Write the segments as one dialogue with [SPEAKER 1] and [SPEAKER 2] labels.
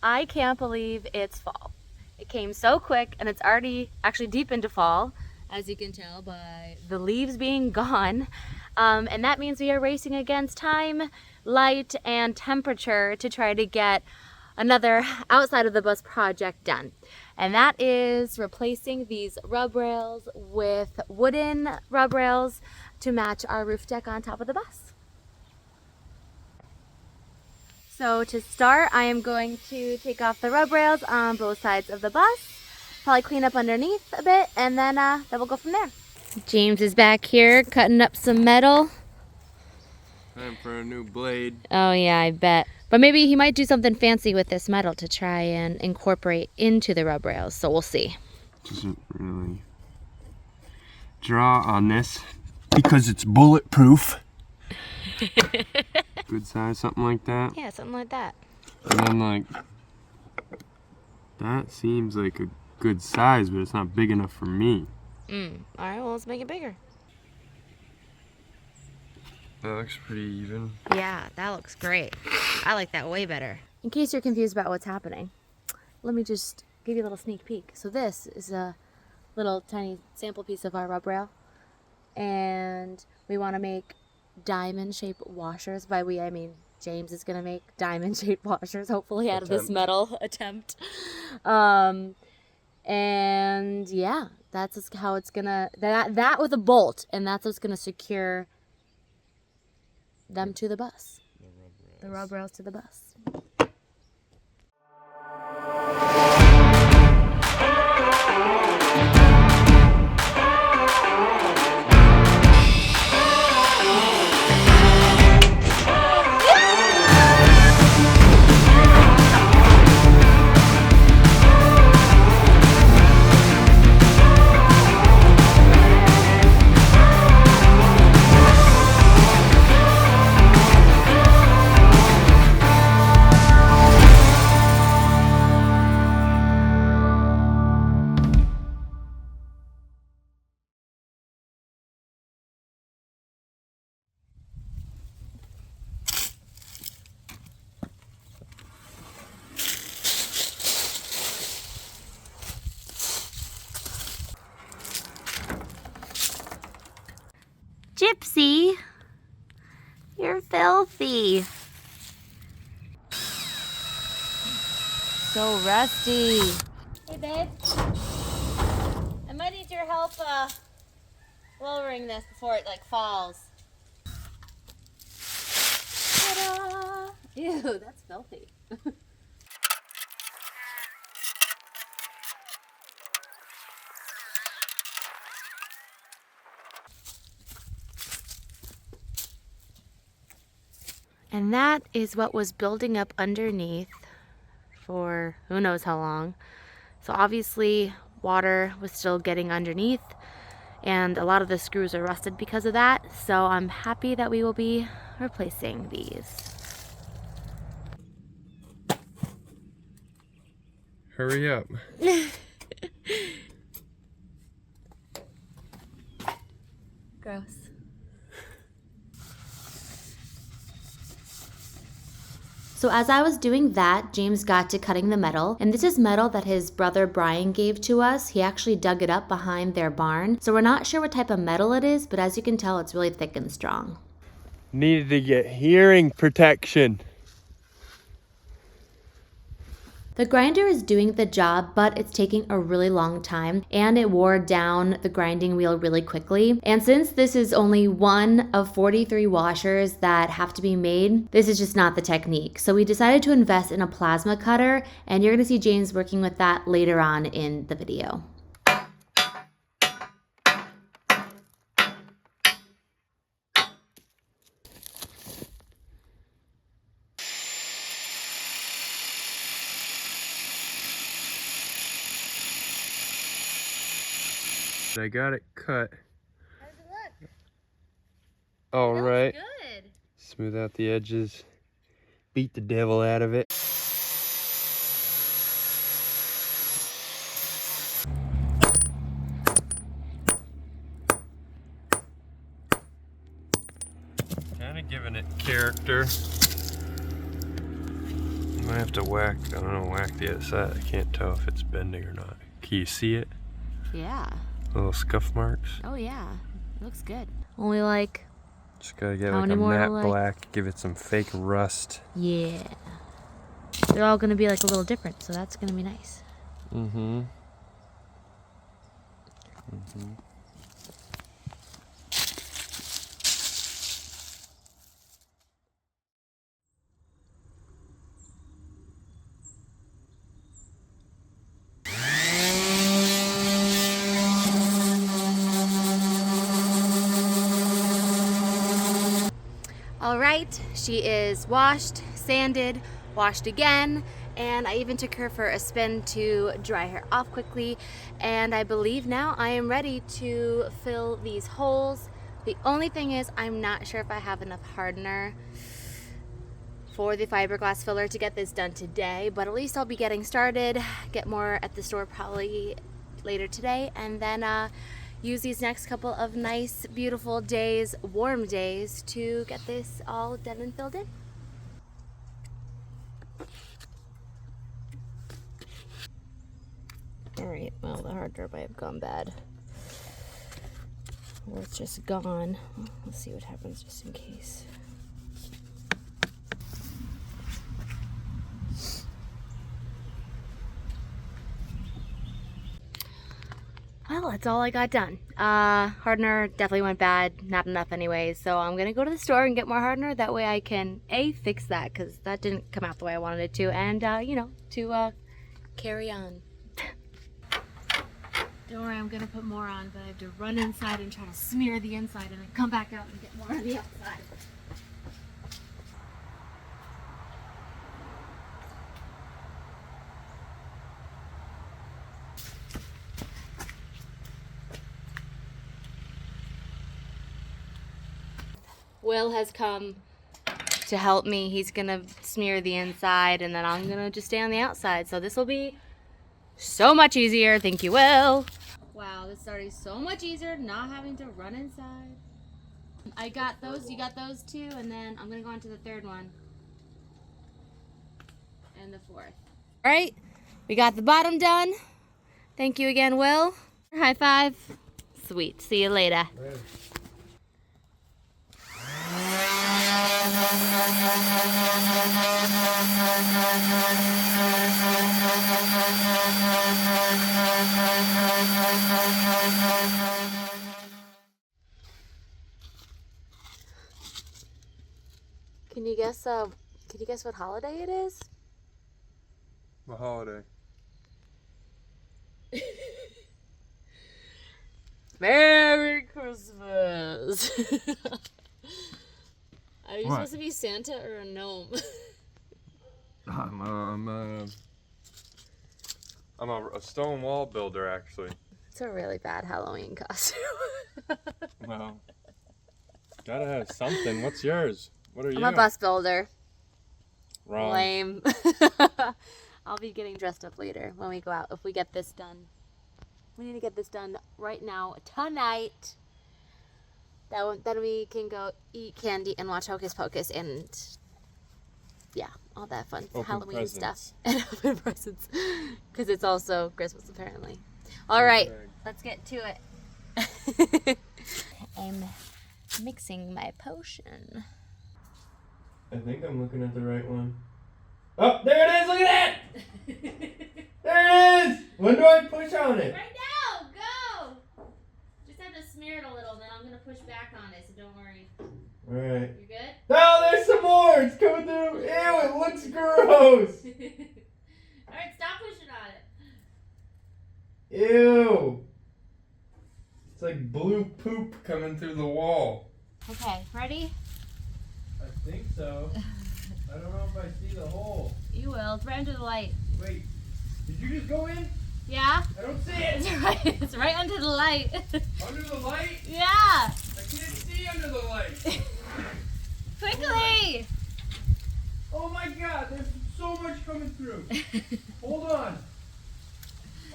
[SPEAKER 1] I can't believe it's fall. It came so quick and it's already actually deep into fall, as you can tell by the leaves being gone. And that means we are racing against time, light, and temperature to try to get another outside of the bus project done. And that is replacing these rub rails with wooden rub rails to match our roof deck on top of the bus. So to start, I am going to take off the rub rails on both sides of the bus, probably clean up underneath a bit, and then we'll go from there. James is back here cutting up some metal.
[SPEAKER 2] Time for a new blade.
[SPEAKER 1] Oh yeah, I bet. But maybe he might do something fancy with this metal to try and incorporate into the rub rails, so we'll see.
[SPEAKER 2] Doesn't really draw on this because it's bulletproof. Good size, something like that.
[SPEAKER 1] Yeah, something like that.
[SPEAKER 2] And then like, that seems like a good size, but it's not big enough for me.
[SPEAKER 1] Alright, well let's make it bigger.
[SPEAKER 2] That looks pretty even.
[SPEAKER 1] Yeah, that looks great. I like that way better. In case you're confused about what's happening, let me just give you a little sneak peek. So this is a little tiny sample piece of our rub rail. And we want to make diamond-shaped washers. By we, I mean James is going to make diamond-shaped washers, hopefully, out of this metal attempt. And yeah, that's just how it's going to... That with a bolt, and that's what's going to secure them to the bus. The rub rails to the bus. Gypsy, you're filthy. So rusty. Hey babe, I might need your help lowering this before it like falls. Ta-da! Ew, that's filthy. And that is what was building up underneath for who knows how long. So obviously water was still getting underneath and a lot of the screws are rusted because of that. So I'm happy that we will be replacing these.
[SPEAKER 2] Hurry up.
[SPEAKER 1] Gross. So as I was doing that, James got to cutting the metal, and this is metal that his brother Brian gave to us. He actually dug it up behind their barn. So we're not sure what type of metal it is, but as you can tell, it's really thick and strong.
[SPEAKER 2] Needed to get hearing protection.
[SPEAKER 1] The grinder is doing the job, but it's taking a really long time and it wore down the grinding wheel really quickly. And since this is only one of 43 washers that have to be made, this is just not the technique. So we decided to invest in a plasma cutter, and you're gonna see James working with that later on in the video.
[SPEAKER 2] I got it cut.
[SPEAKER 1] How does it look?
[SPEAKER 2] All right.
[SPEAKER 1] Good.
[SPEAKER 2] Smooth out the edges. Beat the devil out of it. Kind of giving it character. I might have to whack, I don't know, whack the outside. I can't tell if it's bending or not. Can you see it?
[SPEAKER 1] Yeah.
[SPEAKER 2] Little scuff marks.
[SPEAKER 1] Oh yeah. It looks good. Only like,
[SPEAKER 2] Just gotta get
[SPEAKER 1] how
[SPEAKER 2] like
[SPEAKER 1] many
[SPEAKER 2] a
[SPEAKER 1] more
[SPEAKER 2] matte
[SPEAKER 1] like?
[SPEAKER 2] black, give it some fake rust.
[SPEAKER 1] Yeah. They're all gonna be like a little different, so that's gonna be nice.
[SPEAKER 2] Mm-hmm. Mm-hmm.
[SPEAKER 1] All right, she is washed, sanded, washed again, and I even took her for a spin to dry her off quickly. And I believe now I am ready to fill these holes. The only thing is I'm not sure if I have enough hardener for the fiberglass filler to get this done today, but at least I'll be getting started, get more at the store probably later today, and then use these next couple of nice, beautiful days, warm days, to get this all done and filled in. All right, well, the hardener might have gone bad. Or it's just gone. Let's see what happens just in case. Well, that's all I got done. Hardener definitely went bad, not enough anyways, so I'm gonna go to the store and get more hardener. That way I can, A, fix that, because that didn't come out the way I wanted it to, and, you know, to carry on. Don't worry, I'm gonna put more on, but I have to run inside and try to smear the inside and then come back out and get more on the outside. Will has come to help me. He's gonna smear the inside and then I'm gonna just stay on the outside. So this will be so much easier. Thank you, Will. Wow, this is already so much easier not having to run inside. I got those, you got those two, and then I'm gonna go on to the third one. And the fourth. All right, we got the bottom done. Thank you again, Will. High five. Sweet, see you later. Can you guess what holiday it is?
[SPEAKER 2] What holiday?
[SPEAKER 1] Merry Christmas. Are you
[SPEAKER 2] What?
[SPEAKER 1] supposed to be Santa or a gnome?
[SPEAKER 2] I'm a stone wall builder, actually.
[SPEAKER 1] It's a really bad Halloween costume.
[SPEAKER 2] Well, gotta have something. What's yours? What are you?
[SPEAKER 1] I'm a bus builder.
[SPEAKER 2] Wrong.
[SPEAKER 1] Lame. I'll be getting dressed up later when we go out, if we get this done. We need to get this done right now, tonight. Then we can go eat candy and watch Hocus Pocus and, yeah, all that fun
[SPEAKER 2] Open
[SPEAKER 1] Halloween
[SPEAKER 2] presents.
[SPEAKER 1] stuff. And open presents. Because it's also Christmas, apparently. All right, let's get to it. I'm mixing my potion.
[SPEAKER 2] I think I'm looking at the right one. Oh, there it is! Look at that! There it is! When do I push on it?
[SPEAKER 1] Right now, go! Just have to smear it a little, then I'm going to push back on it, so don't worry.
[SPEAKER 2] Alright.
[SPEAKER 1] You good?
[SPEAKER 2] Oh, there's some more! It's coming through! Ew, it looks gross!
[SPEAKER 1] Alright, stop pushing on it.
[SPEAKER 2] Ew! It's like blue poop coming through the wall.
[SPEAKER 1] Okay, ready?
[SPEAKER 2] I think so. I don't know if I see the hole.
[SPEAKER 1] You will. It's right under the light.
[SPEAKER 2] Wait, did you just go in?
[SPEAKER 1] Yeah?
[SPEAKER 2] I don't see it!
[SPEAKER 1] It's right under the light.
[SPEAKER 2] Under the light?
[SPEAKER 1] Yeah!
[SPEAKER 2] I can't see under the light!
[SPEAKER 1] Quickly!
[SPEAKER 2] Oh my god, there's so much coming through. Hold on.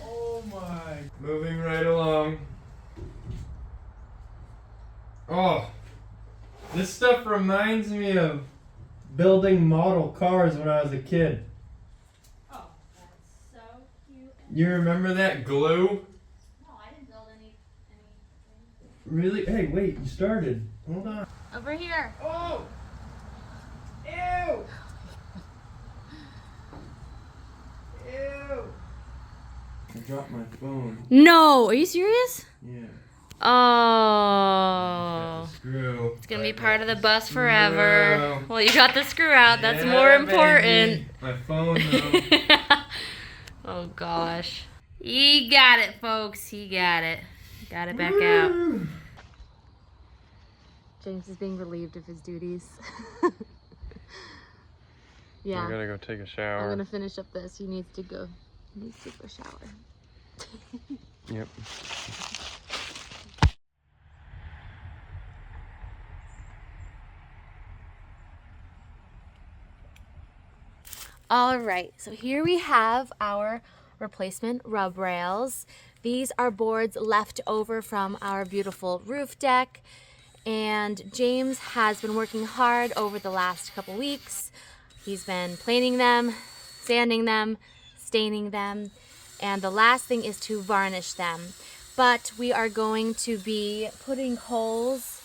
[SPEAKER 2] Oh my. Moving right along. Oh, this stuff reminds me of building model cars when I was a kid. You remember that glue?
[SPEAKER 1] No, I didn't build anything.
[SPEAKER 2] Really? Hey, wait, you started. Hold on.
[SPEAKER 1] Over here.
[SPEAKER 2] Oh! Ew! Ew! I dropped my phone.
[SPEAKER 1] No, are you serious?
[SPEAKER 2] Yeah.
[SPEAKER 1] Oh.
[SPEAKER 2] Screw.
[SPEAKER 1] It's gonna be part of the bus forever.
[SPEAKER 2] Screw.
[SPEAKER 1] Well, you got the screw out. That's
[SPEAKER 2] Yeah,
[SPEAKER 1] more important.
[SPEAKER 2] baby. My phone, though.
[SPEAKER 1] Oh gosh. He got it, folks. He got it. Got it back out. James is being relieved of his duties. Yeah.
[SPEAKER 2] I gotta go take a shower.
[SPEAKER 1] I'm gonna finish up this. He needs to go. He needs to go shower.
[SPEAKER 2] Yep.
[SPEAKER 1] All right, so here we have our replacement rub rails. These are boards left over from our beautiful roof deck, and James has been working hard over the last couple weeks. He's been planing them, sanding them, staining them, and the last thing is to varnish them. But we are going to be putting holes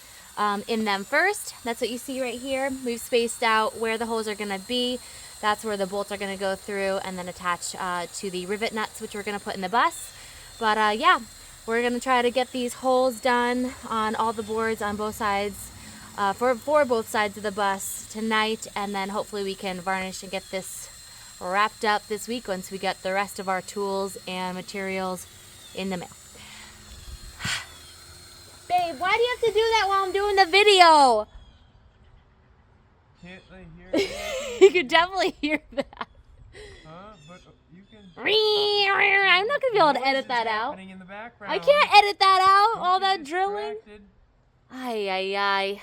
[SPEAKER 1] in them first. That's what you see right here. We've spaced out where the holes are gonna be. That's where the bolts are gonna go through and then attach to the rivet nuts, which we're gonna put in the bus. But yeah, we're gonna try to get these holes done on all the boards on both sides, for both sides of the bus tonight, and then hopefully we can varnish and get this wrapped up this week once we get the rest of our tools and materials in the mail. Babe, why do you have to do that while I'm doing the video?
[SPEAKER 2] Can't they hear you?
[SPEAKER 1] You could definitely hear that.
[SPEAKER 2] Huh? But you can...
[SPEAKER 1] I'm not gonna be able to edit that out.
[SPEAKER 2] In the background.
[SPEAKER 1] I can't edit that out, all
[SPEAKER 2] Don't
[SPEAKER 1] that
[SPEAKER 2] get
[SPEAKER 1] drilling.
[SPEAKER 2] distracted.
[SPEAKER 1] Ay, ay, ay.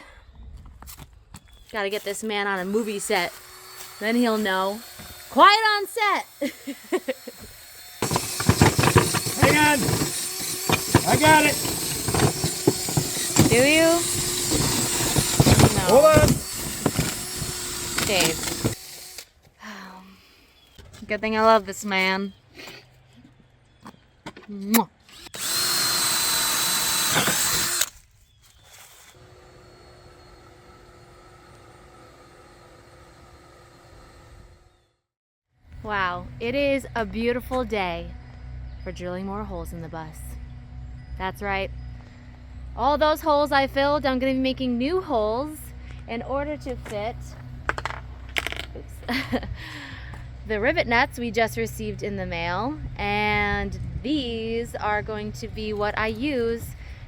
[SPEAKER 1] Gotta get this man on a movie set. Then he'll know. Quiet on set.
[SPEAKER 2] Hang on. I got it.
[SPEAKER 1] Do you? No.
[SPEAKER 2] Hold on.
[SPEAKER 1] Dave. Good thing I love this man. Mwah. Wow, it is a beautiful day for drilling more holes in the bus. That's right. All those holes I filled, I'm going to be making new holes in order to fit the rivet nuts we just received in the mail, and these are going to be what I use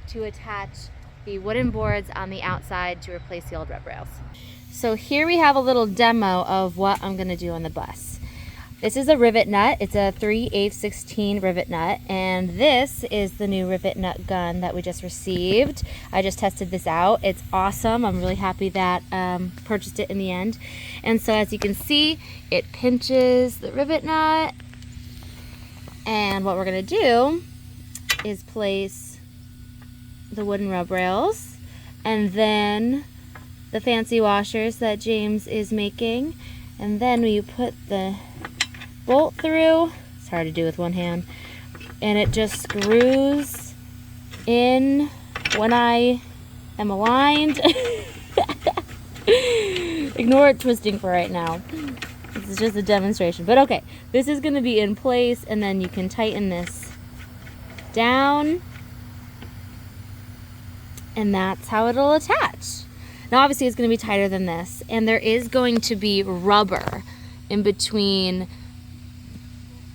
[SPEAKER 1] to attach the wooden boards on the outside to replace the old rub rails. So here we have a little demo of what I'm going to do on the bus. This is a rivet nut. It's a 3/8/16 rivet nut, and this is the new rivet nut gun that we just received. I just tested this out. It's awesome. I'm really happy that purchased it in the end. And so as you can see, it pinches the rivet nut, and what we're gonna do is place the wooden rub rails and then the fancy washers that James is making, and then we put the bolt through. It's hard to do with one hand, and it just screws in when I am aligned. Ignore it twisting for right now. This is just a demonstration, but okay, this is going to be in place, and then you can tighten this down, and that's how it'll attach. Now obviously it's going to be tighter than this, and there is going to be rubber in between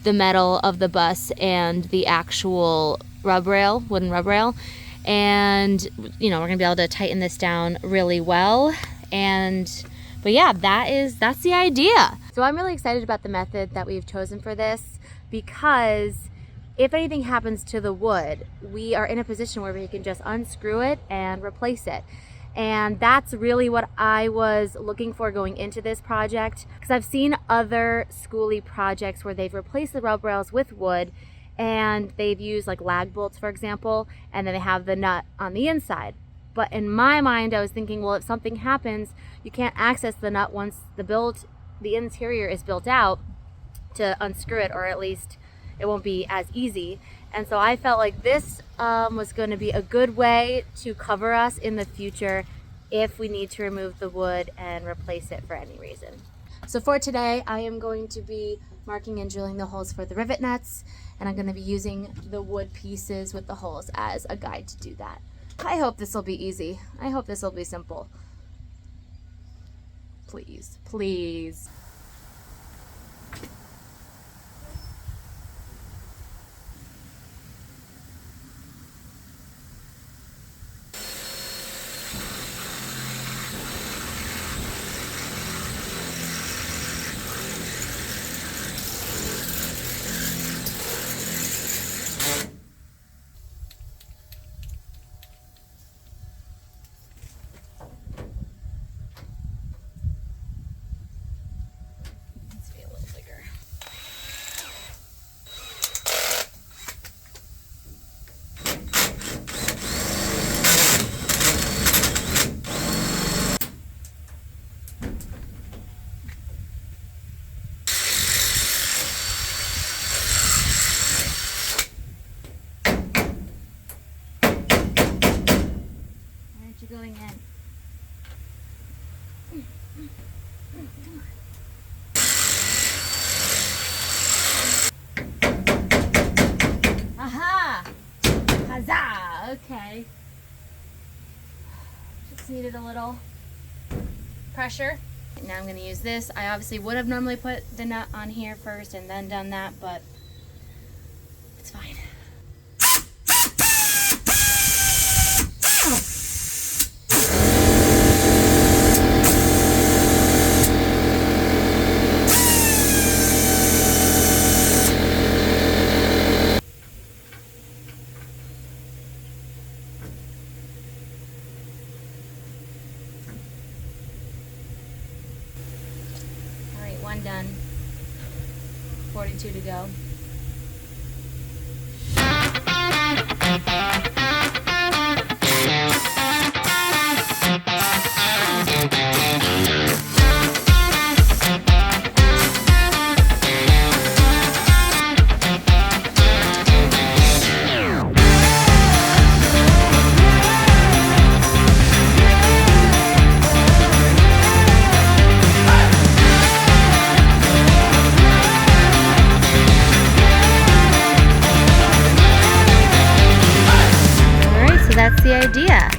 [SPEAKER 1] the metal of the bus and the actual rub rail, wooden rub rail, and you know, we're gonna be able to tighten this down really well. But yeah, that's the idea. So I'm really excited about the method that we've chosen for this, because if anything happens to the wood, we are in a position where we can just unscrew it and replace it. And that's really what I was looking for going into this project, because I've seen other Skoolie projects where they've replaced the rub rails with wood, and they've used like lag bolts, for example, and then they have the nut on the inside. But in my mind, I was thinking, well, if something happens, you can't access the nut once the interior is built out to unscrew it, or at least it won't be as easy. And so I felt like this was going to be a good way to cover us in the future if we need to remove the wood and replace it for any reason. So for today, I am going to be marking and drilling the holes for the rivet nuts, and I'm going to be using the wood pieces with the holes as a guide to do that. I hope this will be easy. I hope this will be simple. Please, please. Going in. Aha! Huzzah! Okay. Just needed a little pressure. Now I'm going to use this. I obviously would have normally put the nut on here first and then done that, but it's fine. One done, 42 to go. That's the idea.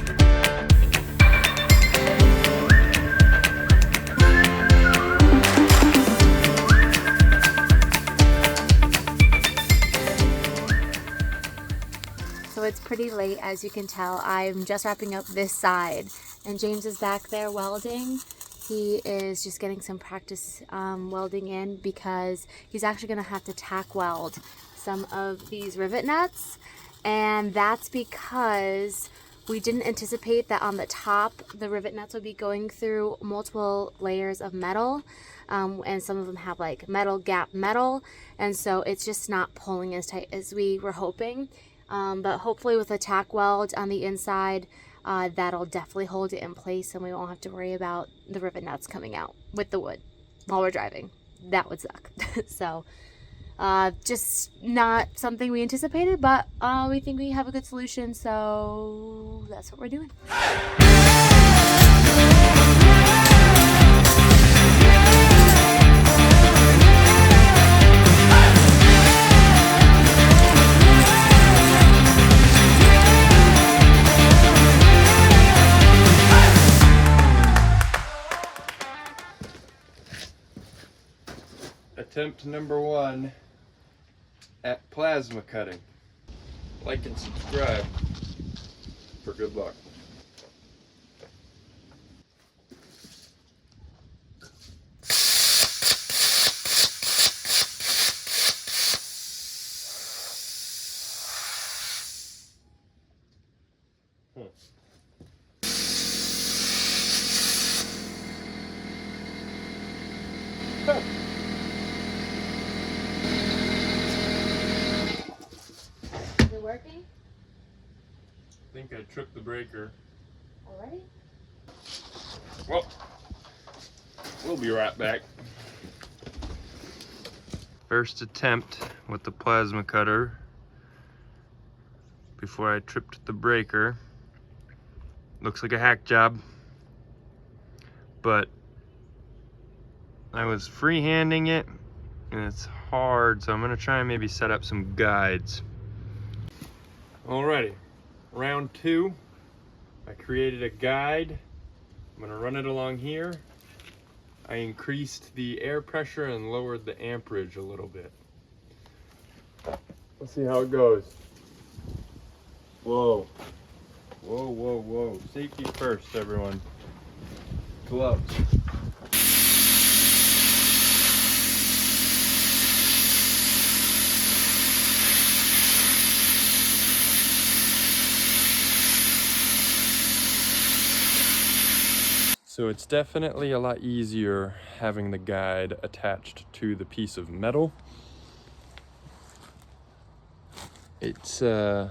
[SPEAKER 1] So it's pretty late, as you can tell. I'm just wrapping up this side, and James is back there welding. He is just getting some practice welding in because he's actually going to have to tack weld some of these rivet nuts. And that's because we didn't anticipate that on the top the rivet nuts would be going through multiple layers of metal, and some of them have like metal gap metal, and so it's just not pulling as tight as we were hoping. But hopefully with a tack weld on the inside, that'll definitely hold it in place, and we won't have to worry about the rivet nuts coming out with the wood while we're driving. That would suck. So just not something we anticipated, but we think we have a good solution, so that's what we're doing.
[SPEAKER 2] Attempt number 1 at plasma cutting. Like and subscribe for good luck. Huh.
[SPEAKER 1] Is it working?
[SPEAKER 2] I think I tripped the breaker.
[SPEAKER 1] Already?
[SPEAKER 2] Well, we'll be right back. First attempt with the plasma cutter before I tripped the breaker. Looks like a hack job, but I was freehanding it and it's hard, so I'm gonna try and maybe set up some guides. Alrighty, round 2. I created a guide. I'm gonna run it along here. I increased the air pressure and lowered the amperage a little bit. Let's see how it goes. Whoa. Whoa, whoa, whoa. Safety first, everyone. Gloves. So it's definitely a lot easier having the guide attached to the piece of metal. It's good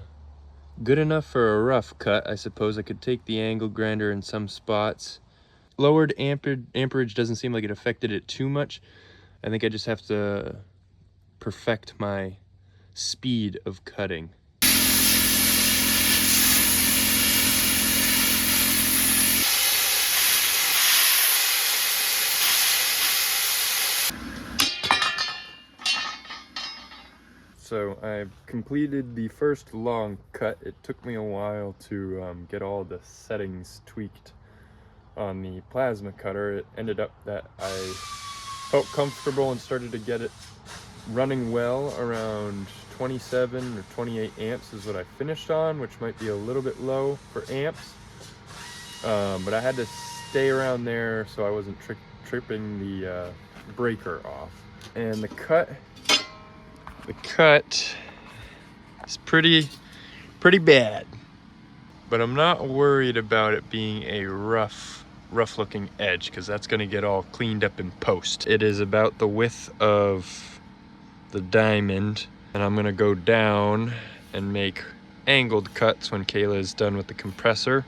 [SPEAKER 2] enough for a rough cut. I suppose I could take the angle grinder in some spots. Lowered amperage doesn't seem like it affected it too much. I think I just have to perfect my speed of cutting. So I've completed the first long cut. It took me a while to get all the settings tweaked on the plasma cutter. It ended up that I felt comfortable and started to get it running well around 27 or 28 amps is what I finished on, which might be a little bit low for amps. But I had to stay around there so I wasn't tripping the breaker off. And the cut is pretty bad, but I'm not worried about it being a rough looking edge, because that's going to get all cleaned up in post. It is about the width of the diamond, and I'm going to go down and make angled cuts when Kaila is done with the compressor.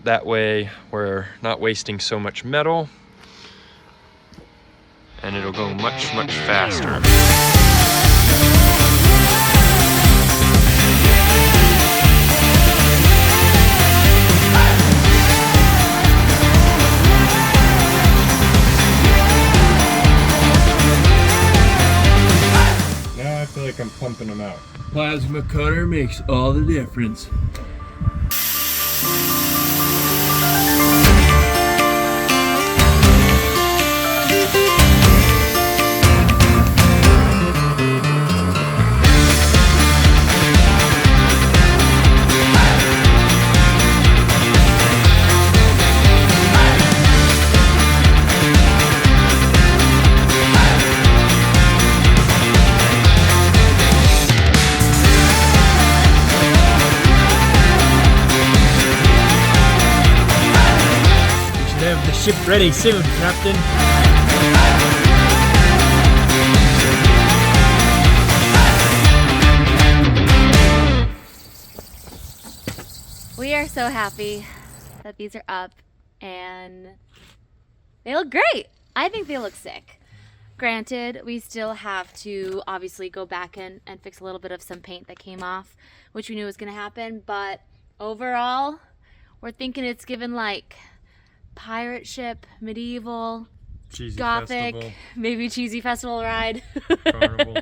[SPEAKER 2] That way we're not wasting so much metal, and it'll go much faster. Now I feel like I'm pumping them out. Plasma cutter makes all the difference.
[SPEAKER 3] Ship ready soon, Captain.
[SPEAKER 1] We are so happy that these are up and they look great. I think they look sick. Granted, we still have to obviously go back and fix a little bit of some paint that came off, which we knew was going to happen, but overall, we're thinking it's given like pirate ship, medieval,
[SPEAKER 2] Cheesy
[SPEAKER 1] gothic,
[SPEAKER 2] festival.
[SPEAKER 1] maybe cheesy festival ride.
[SPEAKER 2] Carnival.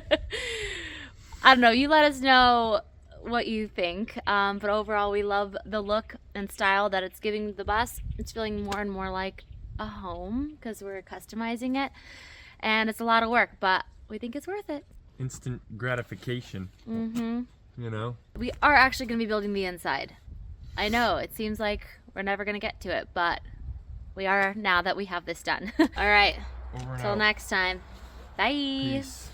[SPEAKER 1] I don't know. You let us know what you think. But overall, we love the look and style that it's giving the bus. It's feeling more and more like a home because we're customizing it. And it's a lot of work, but we think it's worth it.
[SPEAKER 2] Instant gratification.
[SPEAKER 1] Mm-hmm.
[SPEAKER 2] You know?
[SPEAKER 1] We are actually going to be building the inside. I know, it seems like we're never going to get to it, but we are now that we have this done. All right,
[SPEAKER 2] Over and
[SPEAKER 1] till
[SPEAKER 2] out.
[SPEAKER 1] next time. Bye.
[SPEAKER 2] Peace.